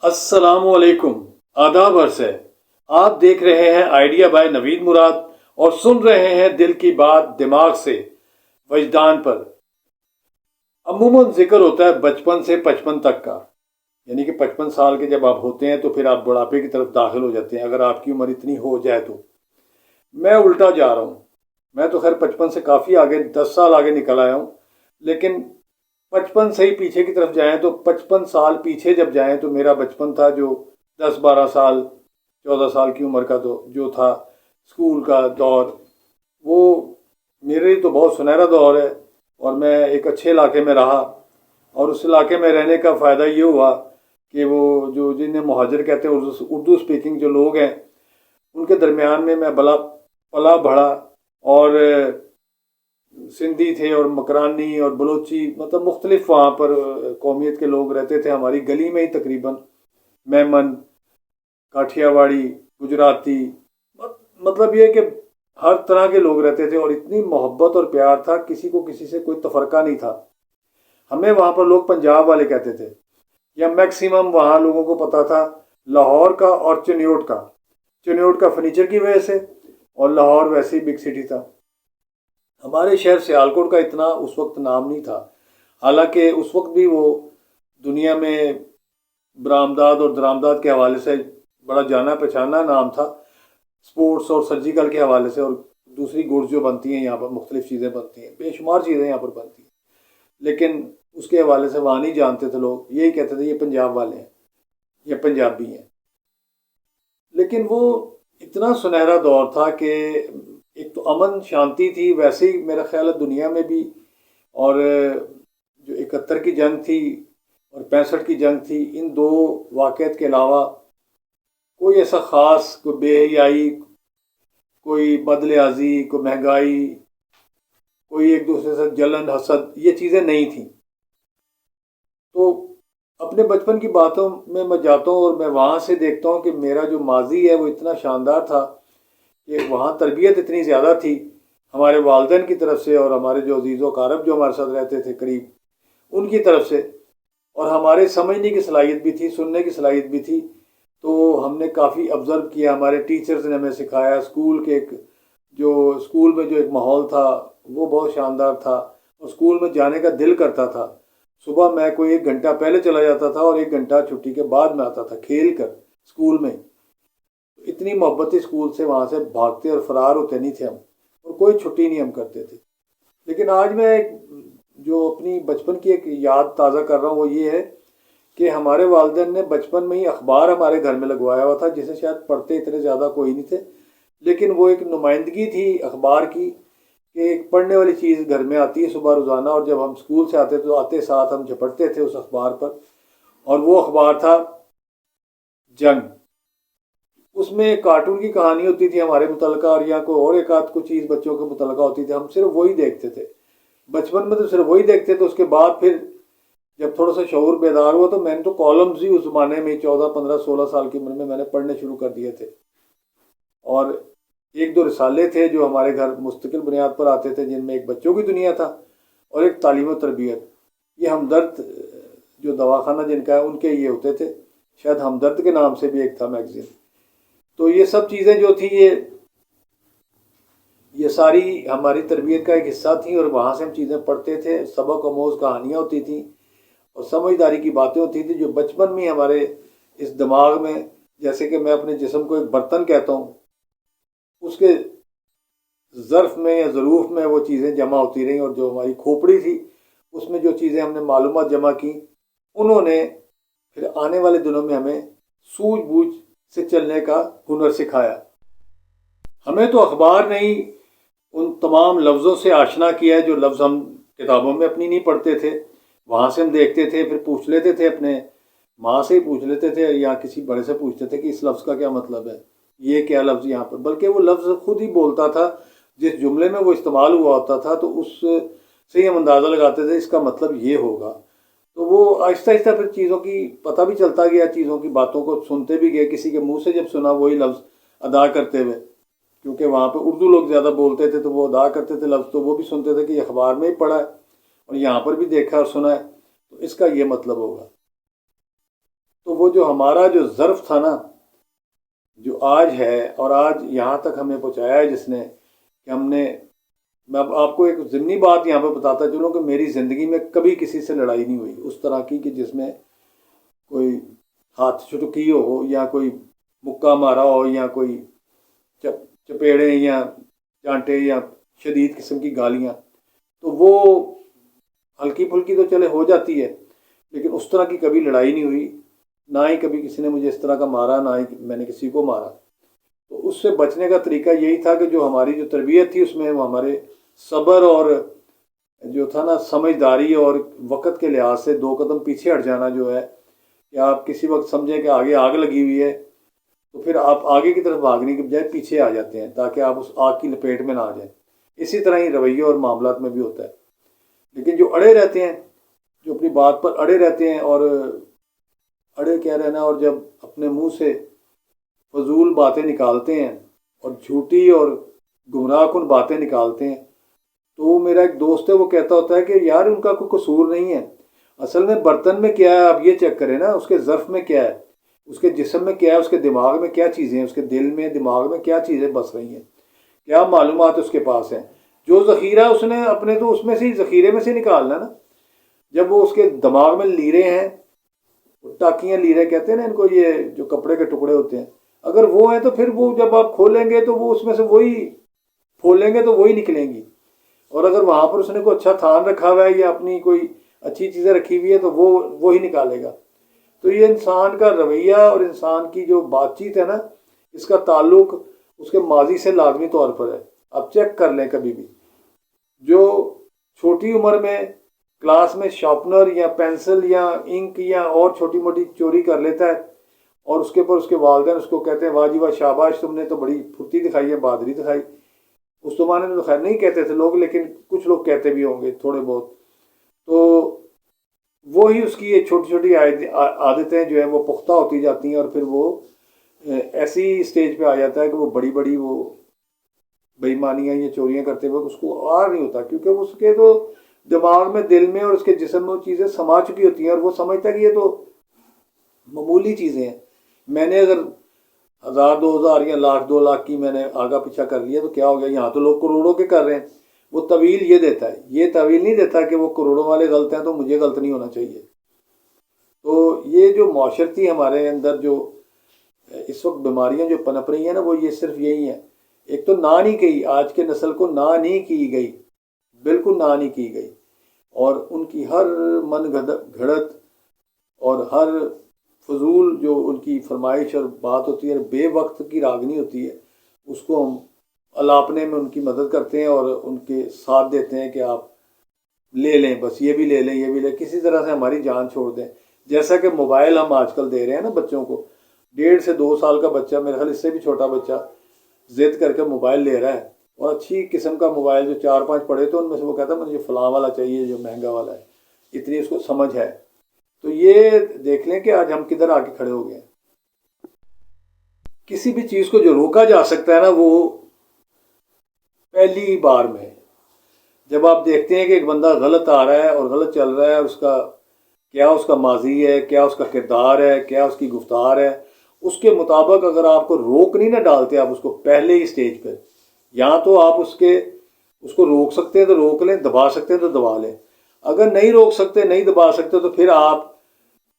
السلام علیکم، آداب عرض ہے۔ آپ دیکھ رہے ہیں آئیڈیا بائی نوید مراد اور سن رہے ہیں دل کی بات دماغ سے وجدان پر۔ عموماً ذکر ہوتا ہے بچپن سے 55 تک کا، یعنی کہ 55 سال کے جب آپ ہوتے ہیں تو پھر آپ بڑھاپے کی طرف داخل ہو جاتے ہیں، اگر آپ کی عمر اتنی ہو جائے تو۔ میں الٹا جا رہا ہوں، میں تو خیر 55 سے کافی آگے 10 سال آگے نکل آیا ہوں، لیکن 55 سے ہی پیچھے کی طرف جائیں تو 55 سال پیچھے جب جائیں تو میرا بچپن تھا جو 10 12 سال 14 سال کی عمر کا تو جو تھا اسکول کا دور، وہ میرے لیے تو بہت سنہرا دور ہے۔ اور میں ایک اچھے علاقے میں رہا، اور اس علاقے میں رہنے کا فائدہ یہ ہوا کہ وہ جو جنہیں مہاجر کہتے ہیں، اردو اسپیکنگ جو لوگ ہیں، ان کے درمیان میں بلا پلا بڑھا، اور سندھی تھے اور مکرانی اور بلوچی، مطلب مختلف وہاں پر قومیت کے لوگ رہتے تھے ہماری گلی میں ہی تقریباً۔ میمن، کاٹھیا واڑی، گجراتی، مطلب یہ کہ ہر طرح کے لوگ رہتے تھے، اور اتنی محبت اور پیار تھا، کسی کو کسی سے کوئی تفرقہ نہیں تھا۔ ہمیں وہاں پر لوگ پنجاب والے کہتے تھے، یا میکسیمم وہاں لوگوں کو پتا تھا لاہور کا اور چنیوٹ کا، چنیوٹ کا فرنیچر کی وجہ سے، اور لاہور ویسے ہی بگ سٹی تھا۔ ہمارے شہر سیالکوٹ کا اتنا اس وقت نام نہیں تھا، حالانکہ اس وقت بھی وہ دنیا میں برآمدات اور درآمدات کے حوالے سے بڑا جانا پہچانا نام تھا، سپورٹس اور سرجیکل کے حوالے سے، اور دوسری گوڈز جو بنتی ہیں یہاں پر، مختلف چیزیں بنتی ہیں، بے شمار چیزیں یہاں پر بنتی ہیں، لیکن اس کے حوالے سے وہاں نہیں جانتے تھے لوگ، یہی کہتے تھے یہ پنجاب والے ہیں یا پنجابی ہیں۔ لیکن وہ اتنا سنہرا دور تھا کہ ایک تو امن شانتی تھی، ویسے ہی میرا خیال ہے دنیا میں بھی، اور جو 71 کی جنگ تھی اور 65 کی جنگ تھی، ان دو واقعات کے علاوہ کوئی ایسا خاص، کوئی بے حیائی، کوئی بدلیازی، کوئی مہنگائی، کوئی ایک دوسرے سے جلن حسد، یہ چیزیں نہیں تھیں۔ تو اپنے بچپن کی باتوں میں جاتا ہوں، اور میں وہاں سے دیکھتا ہوں کہ میرا جو ماضی ہے وہ اتنا شاندار تھا کہ وہاں تربیت اتنی زیادہ تھی ہمارے والدین کی طرف سے، اور ہمارے جو عزیز و اقارب جو ہمارے ساتھ رہتے تھے قریب، ان کی طرف سے، اور ہمارے سمجھنے کی صلاحیت بھی تھی، سننے کی صلاحیت بھی تھی۔ تو ہم نے کافی آبزرو کیا، ہمارے ٹیچرز نے ہمیں سکھایا، اسکول میں جو ایک ماحول تھا وہ بہت شاندار تھا، اور اسکول میں جانے کا دل کرتا تھا۔ صبح میں کوئی 1 گھنٹہ پہلے چلا جاتا تھا، اور 1 گھنٹہ چھٹی کے بعد میں آتا تھا کھیل کر اسکول میں۔ اتنی محبت تھی اسکول سے، وہاں سے بھاگتے اور فرار ہوتے نہیں تھے ہم، اور کوئی چھٹی نہیں ہم کرتے تھے۔ لیکن آج میں جو اپنی بچپن کی ایک یاد تازہ کر رہا ہوں، وہ یہ ہے کہ ہمارے والدین نے بچپن میں ہی اخبار ہمارے گھر میں لگوایا ہوا تھا، جسے شاید پڑھتے اتنے زیادہ کوئی نہیں تھے، لیکن وہ ایک نمائندگی تھی اخبار کی، کہ ایک پڑھنے والی چیز گھر میں آتی ہے صبح روزانہ، اور جب ہم اسکول سے آتے تو آتے ساتھ ہم جھپٹتے تھے اس اخبار پر، اور وہ اخبار تھا جنگ۔ اس میں کارٹون کی کہانی ہوتی تھی ہمارے متعلقہ، اور یا کوئی اور ایک آدھ کوئی چیز بچوں کے متعلقہ ہوتی تھی، ہم صرف وہی دیکھتے تھے بچپن میں، تو صرف وہی دیکھتے تھے۔ اس کے بعد پھر جب تھوڑا سا شعور بیدار ہوا تو میں نے تو کالمز ہی اس زمانے میں 14 15 16 سال کی عمر میں نے پڑھنے شروع کر دیے تھے، اور 1 2 رسالے تھے جو ہمارے گھر مستقل بنیاد پر آتے تھے، جن میں ایک بچوں کی دنیا تھا اور ایک تعلیم و تربیت۔ یہ ہمدرد جو دواخانہ جن کا ہے ان کے یہ ہوتے تھے، شاید ہمدرد کے نام سے بھی ایک تھا میگزین۔ تو یہ سب چیزیں جو تھی، یہ ساری ہماری تربیت کا ایک حصہ تھیں، اور وہاں سے ہم چیزیں پڑھتے تھے، سبق آموز کہانیاں ہوتی تھیں اور سمجھداری کی باتیں ہوتی تھیں، جو بچپن میں ہمارے اس دماغ میں، جیسے کہ میں اپنے جسم کو ایک برتن کہتا ہوں، اس کے ظرف میں یا ظروف میں وہ چیزیں جمع ہوتی رہیں، اور جو ہماری کھوپڑی تھی اس میں جو چیزیں ہم نے معلومات جمع کی، انہوں نے پھر آنے والے دنوں میں ہمیں سوجھ بوجھ سے چلنے کا ہنر سکھایا۔ ہمیں تو اخبار نے ہی ان تمام لفظوں سے آشنا کیا ہے جو لفظ ہم کتابوں میں اپنی نہیں پڑھتے تھے، وہاں سے ہم دیکھتے تھے، پھر پوچھ لیتے تھے، اپنے ماں سے ہی پوچھ لیتے تھے یا کسی بڑے سے پوچھتے تھے کہ اس لفظ کا کیا مطلب ہے، یہ کیا لفظ یہاں پر، بلکہ وہ لفظ خود ہی بولتا تھا، جس جملے میں وہ استعمال ہوا ہوتا تھا تو اس سے ہی ہم اندازہ لگاتے تھے اس کا مطلب یہ ہوگا۔ تو وہ آہستہ آہستہ پھر چیزوں کی پتہ بھی چلتا گیا، چیزوں کی باتوں کو سنتے بھی گئے، کسی کے منہ سے جب سنا وہی لفظ ادا کرتے ہوئے، کیونکہ وہاں پہ اردو لوگ زیادہ بولتے تھے تو وہ ادا کرتے تھے لفظ، تو وہ بھی سنتے تھے کہ یہ اخبار میں ہی پڑھا ہے اور یہاں پر بھی دیکھا اور سنا ہے، تو اس کا یہ مطلب ہوگا۔ تو وہ جو ہمارا جو ظرف تھا نا، جو آج ہے اور آج یہاں تک ہمیں پہنچایا ہے جس نے، کہ ہم نے، میں اب آپ کو ایک ضمنی بات یہاں پہ بتاتا چلوں کہ میری زندگی میں کبھی کسی سے لڑائی نہیں ہوئی اس طرح کی کہ جس میں کوئی ہاتھ چھٹکی ہو یا کوئی مکہ مارا ہو یا کوئی چپیڑے یا چانٹے یا شدید قسم کی گالیاں. تو وہ ہلکی پھلکی تو چلے ہو جاتی ہے، لیکن اس طرح کی کبھی لڑائی نہیں ہوئی، نہ ہی کبھی کسی نے مجھے اس طرح کا مارا، نہ ہی میں نے کسی کو مارا. تو اس سے بچنے کا طریقہ یہی تھا کہ جو ہماری جو تربیت تھی اس میں وہ ہمارے صبر اور جو تھا نا سمجھداری اور وقت کے لحاظ سے 2 قدم پیچھے ہٹ جانا جو ہے، کہ آپ کسی وقت سمجھیں کہ آگے آگ لگی ہوئی ہے تو پھر آپ آگے کی طرف بھاگنے کے بجائے پیچھے آ جاتے ہیں تاکہ آپ اس آگ کی لپیٹ میں نہ آ جائیں. اسی طرح ہی رویے اور معاملات میں بھی ہوتا ہے. لیکن جو اڑے رہتے ہیں، جو اپنی بات پر اڑے رہتے ہیں اور اڑے کیا رہنا، اور جب اپنے منہ سے فضول باتیں نکالتے ہیں اور جھوٹی اور گمراہ کن باتیں نکالتے ہیں، تو میرا ایک دوست ہے وہ کہتا ہوتا ہے کہ یار ان کا کوئی قصور نہیں ہے، اصل میں برتن میں کیا ہے آپ یہ چیک کریں نا، اس کے ظرف میں کیا ہے، اس کے جسم میں کیا ہے، اس کے دماغ میں کیا چیزیں ہیں، اس کے دل میں دماغ میں کیا چیزیں بس رہی ہیں، کیا معلومات اس کے پاس ہیں. جو ذخیرہ اس نے اپنے تو اس میں سے ہی ذخیرے میں سے نکالنا نا. جب وہ اس کے دماغ میں لیرے ہیں، ٹاکیاں لیرے کہتے ہیں نا ان کو، یہ جو کپڑے کے ٹکڑے ہوتے ہیں، اگر وہ ہیں تو پھر وہ جب آپ کھولیں گے تو وہ اس میں سے وہی کھولیں گے تو وہی نکلیں گی. اور اگر وہاں پر اس نے کوئی اچھا تھان رکھا ہوا ہے یا اپنی کوئی اچھی چیزیں رکھی ہوئی ہے تو وہ وہی نکالے گا. تو یہ انسان کا رویہ اور انسان کی جو بات چیت ہے نا، اس کا تعلق اس کے ماضی سے لازمی طور پر ہے. آپ چیک کر لیں کبھی بھی، جو چھوٹی عمر میں کلاس میں شارپنر یا پینسل یا انک یا اور چھوٹی موٹی چوری کر لیتا ہے اور اس کے اوپر اس کے والدین اس کو کہتے ہیں واہ جی واہ شاباش تم نے تو بڑی پھرتی دکھائی ہے، بہادری دکھائی. اس زمانے میں تو خیر نہیں کہتے تھے لوگ، لیکن کچھ لوگ کہتے بھی ہوں گے تھوڑے بہت. تو وہی اس کی یہ چھوٹی چھوٹی عادتیں جو ہیں وہ پختہ ہوتی جاتی ہیں اور پھر وہ ایسی اسٹیج پہ آ جاتا ہے کہ وہ بڑی بڑی وہ بےایمانیاں یا چوریاں کرتے ہوئے اس کو آر نہیں ہوتا، کیونکہ اس کے تو دماغ میں دل میں اور اس کے جسم میں وہ چیزیں سما چکی ہوتی ہیں اور وہ سمجھتا ہے کہ یہ تو معمولی چیزیں ہیں. میں نے اگر 1000 2000 یا لاکھ 2 لاکھ کی میں نے آگا پیچھا کر لیا تو کیا ہو گیا، یہاں تو لوگ کروڑوں کے کر رہے ہیں. وہ طویل یہ دیتا ہے، یہ طویل نہیں دیتا کہ وہ کروڑوں والے غلط ہیں تو مجھے غلط نہیں ہونا چاہیے. تو یہ جو معاشرتی ہمارے اندر جو اس وقت بیماریاں جو پنپ رہی ہیں نا، وہ یہ صرف یہی ہیں. ایک تو نہ نہیں کی، آج کے نسل کو نہ نہیں کی گئی، بالکل نہ نہیں کی گئی، اور ان کی ہر من گھڑت اور ہر فضول جو ان کی فرمائش اور بات ہوتی ہے، بے وقت کی راگنی ہوتی ہے، اس کو ہم الاپنے میں ان کی مدد کرتے ہیں اور ان کے ساتھ دیتے ہیں کہ آپ لے لیں، بس یہ بھی لے لیں یہ بھی لیں، کسی طرح سے ہماری جان چھوڑ دیں. جیسا کہ موبائل ہم آج کل دے رہے ہیں نا بچوں کو، 1.5 سے 2 سال کا بچہ، میرے خیال اس سے بھی چھوٹا بچہ ضد کر کے موبائل لے رہا ہے، اور اچھی قسم کا موبائل جو 4 5 پڑے تو ان میں سے وہ کہتا ہے مجھے فلاں والا چاہیے جو مہنگا والا ہے، اتنی اس کو سمجھ ہے. تو یہ دیکھ لیں کہ آج ہم کدھر آ کے کھڑے ہو گئے ہیں. کسی بھی چیز کو جو روکا جا سکتا ہے نا، وہ پہلی بار میں جب آپ دیکھتے ہیں کہ ایک بندہ غلط آ رہا ہے اور غلط چل رہا ہے، اس کا کیا اس کا ماضی ہے، کیا اس کا کردار ہے، کیا اس کی گفتار ہے، اس کے مطابق اگر آپ کو روک نہیں نہ ڈالتے آپ اس کو پہلے ہی سٹیج پہ، یہاں تو آپ اس کو روک سکتے ہیں تو روک لیں، دبا سکتے ہیں تو دبا لیں. اگر نہیں روک سکتے نہیں دبا سکتے تو پھر آپ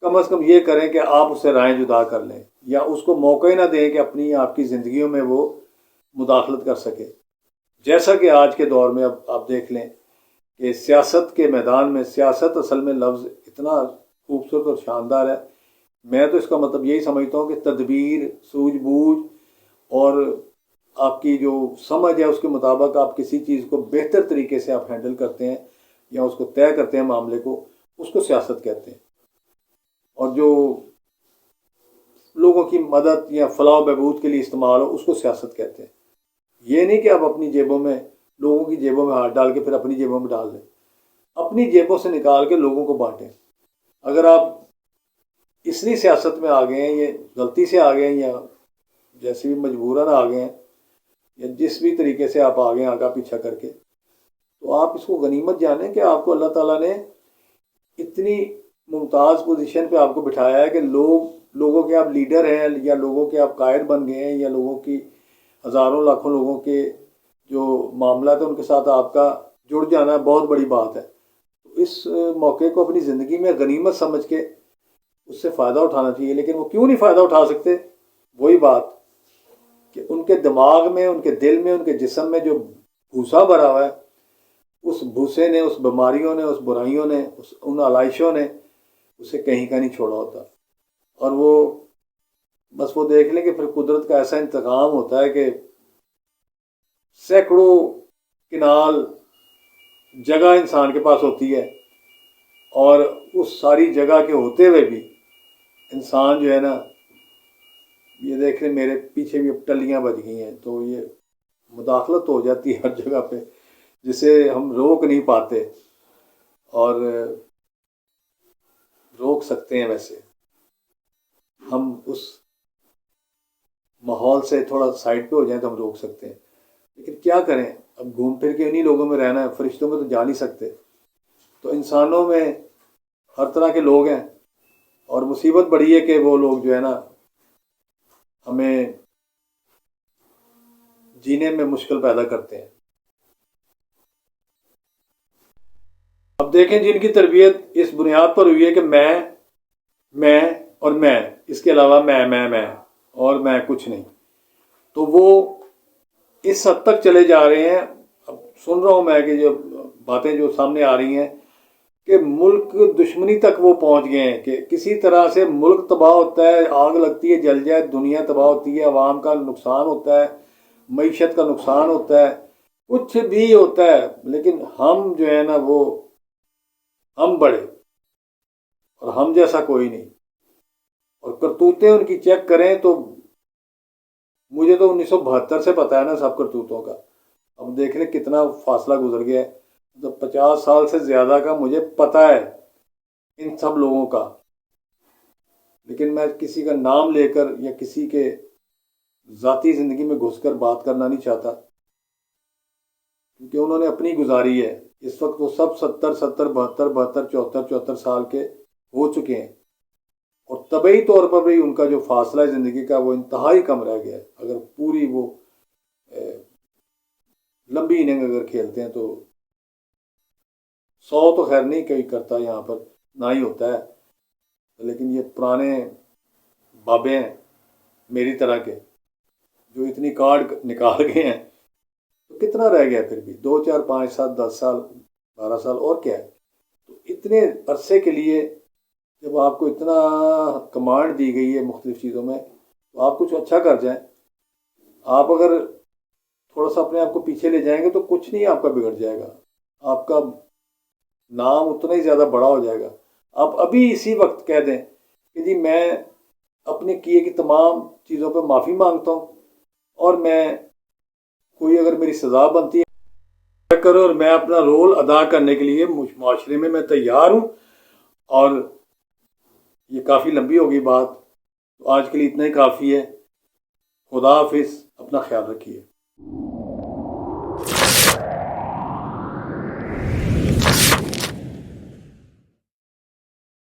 کم از کم یہ کریں کہ آپ اس سے رائے جدا کر لیں، یا اس کو موقع ہی نہ دیں کہ اپنی آپ کی زندگیوں میں وہ مداخلت کر سکے. جیسا کہ آج کے دور میں اب آپ دیکھ لیں کہ سیاست کے میدان میں، سیاست اصل میں لفظ اتنا خوبصورت اور شاندار ہے، میں تو اس کا مطلب یہی سمجھتا ہوں کہ تدبیر، سوجھ بوجھ اور آپ کی جو سمجھ ہے اس کے مطابق آپ کسی چیز کو بہتر طریقے سے آپ ہینڈل کرتے ہیں یا اس کو طے کرتے ہیں معاملے کو، اس کو سیاست کہتے ہیں. اور جو لوگوں کی مدد یا فلاح و بہبود کے لیے استعمال ہو اس کو سیاست کہتے ہیں. یہ نہیں کہ آپ اپنی جیبوں میں، لوگوں کی جیبوں میں ہاتھ ڈال کے پھر اپنی جیبوں میں ڈال دیں، اپنی جیبوں سے نکال کے لوگوں کو بانٹیں. اگر آپ اس لیے سیاست میں آ گئے ہیں، یہ غلطی سے آ گئے ہیں یا جیسے بھی مجبوراً آ گئے ہیں یا جس بھی طریقے سے آپ آ گئے ہیں آگا پیچھا کر کے، تو آپ اس کو غنیمت جانیں کہ آپ کو اللہ تعالیٰ نے اتنی ممتاز پوزیشن پہ آپ کو بٹھایا ہے کہ لوگوں کے آپ لیڈر ہیں، یا لوگوں کے آپ قائد بن گئے ہیں، یا لوگوں کی ہزاروں لاکھوں لوگوں کے جو معاملات ہیں ان کے ساتھ آپ کا جڑ جانا بہت بڑی بات ہے۔ اس موقع کو اپنی زندگی میں غنیمت سمجھ کے اس سے فائدہ اٹھانا چاہیے۔ لیکن وہ کیوں نہیں فائدہ اٹھا سکتے؟ وہی بات کہ ان کے دماغ میں، ان کے دل میں، ان کے جسم میں جو بھوسا بھرا ہوا ہے، اس بھوسے نے، اس بیماریوں نے، اس برائیوں نے، ان علائشوں نے اسے کہیں کا نہیں چھوڑا ہوتا۔ اور وہ بس وہ دیکھ لیں کہ پھر قدرت کا ایسا انتقام ہوتا ہے کہ سینکڑوں کنال جگہ انسان کے پاس ہوتی ہے، اور اس ساری جگہ کے ہوتے ہوئے بھی انسان جو ہے نا، یہ دیکھ لیں میرے پیچھے بھی اب ٹلیاں بج گئی ہیں، تو یہ مداخلت ہو جاتی ہے ہر جگہ پہ جسے ہم روک نہیں پاتے، اور روک سکتے ہیں ویسے ہم اس ماحول سے تھوڑا سائڈ پہ ہو جائیں تو ہم روک سکتے ہیں، لیکن کیا کریں، اب گھوم پھر کے انہی لوگوں میں رہنا ہے، فرشتوں میں تو جا نہیں سکتے۔ تو انسانوں میں ہر طرح کے لوگ ہیں، اور مصیبت بڑی ہے کہ وہ لوگ جو ہے نا ہمیں جینے میں مشکل پیدا کرتے ہیں۔ اب دیکھیں جن کی تربیت اس بنیاد پر ہوئی ہے کہ میں اور میں، اس کے علاوہ میں اور میں کچھ نہیں، تو وہ اس حد تک چلے جا رہے ہیں۔ اب سن رہا ہوں میں کہ جو باتیں جو سامنے آ رہی ہیں کہ ملک دشمنی تک وہ پہنچ گئے ہیں کہ کسی طرح سے ملک تباہ ہوتا ہے، آگ لگتی ہے جل جائے، دنیا تباہ ہوتی ہے، عوام کا نقصان ہوتا ہے، معیشت کا نقصان ہوتا ہے، کچھ بھی ہوتا ہے، لیکن ہم جو ہے نا وہ ہم بڑے، اور ہم جیسا کوئی نہیں۔ اور کرتوتیں ان کی چیک کریں تو مجھے تو 1972 سے پتا ہے نا سب کرتوتوں کا۔ اب دیکھ لیں کتنا فاصلہ گزر گیا ہے، تو 50 سال سے زیادہ کا مجھے پتا ہے ان سب لوگوں کا، لیکن میں کسی کا نام لے کر یا کسی کے ذاتی زندگی میں گھس کر بات کرنا نہیں چاہتا، کیونکہ انہوں نے اپنی گزاری ہے۔ اس وقت وہ سب 70 72 72 74 سال کے ہو چکے ہیں، اور طبعی طور پر بھی ان کا جو فاصلہ ہے زندگی کا وہ انتہائی کم رہ گیا ہے۔ اگر پوری وہ لمبی اننگ اگر کھیلتے ہیں تو 100 تو خیر نہیں کوئی کرتا یہاں پر، نہ ہی ہوتا ہے، لیکن یہ پرانے بابے ہیں میری طرح کے جو اتنی کارڈ نکال گئے ہیں، تو کتنا رہ گیا پھر بھی 2 4 5 7 10 سال 12 سال اور کیا ہے؟ تو اتنے عرصے کے لیے جب آپ کو اتنا کمانڈ دی گئی ہے مختلف چیزوں میں، تو آپ کچھ اچھا کر جائیں۔ آپ اگر تھوڑا سا اپنے آپ کو پیچھے لے جائیں گے تو کچھ نہیں آپ کا بگڑ جائے گا، آپ کا نام اتنا ہی زیادہ بڑا ہو جائے گا۔ آپ ابھی اسی وقت کہہ دیں کہ جی میں اپنے کیے کی تمام چیزوں پہ معافی مانگتا ہوں، اور میں کوئی اگر میری سزا بنتی ہے کرو، اور میں اپنا رول ادا کرنے کے لیے معاشرے میں تیار ہوں۔ اور یہ کافی لمبی ہوگی بات، تو آج کے لیے اتنا ہی کافی ہے۔ خدا حافظ، اپنا خیال رکھیے۔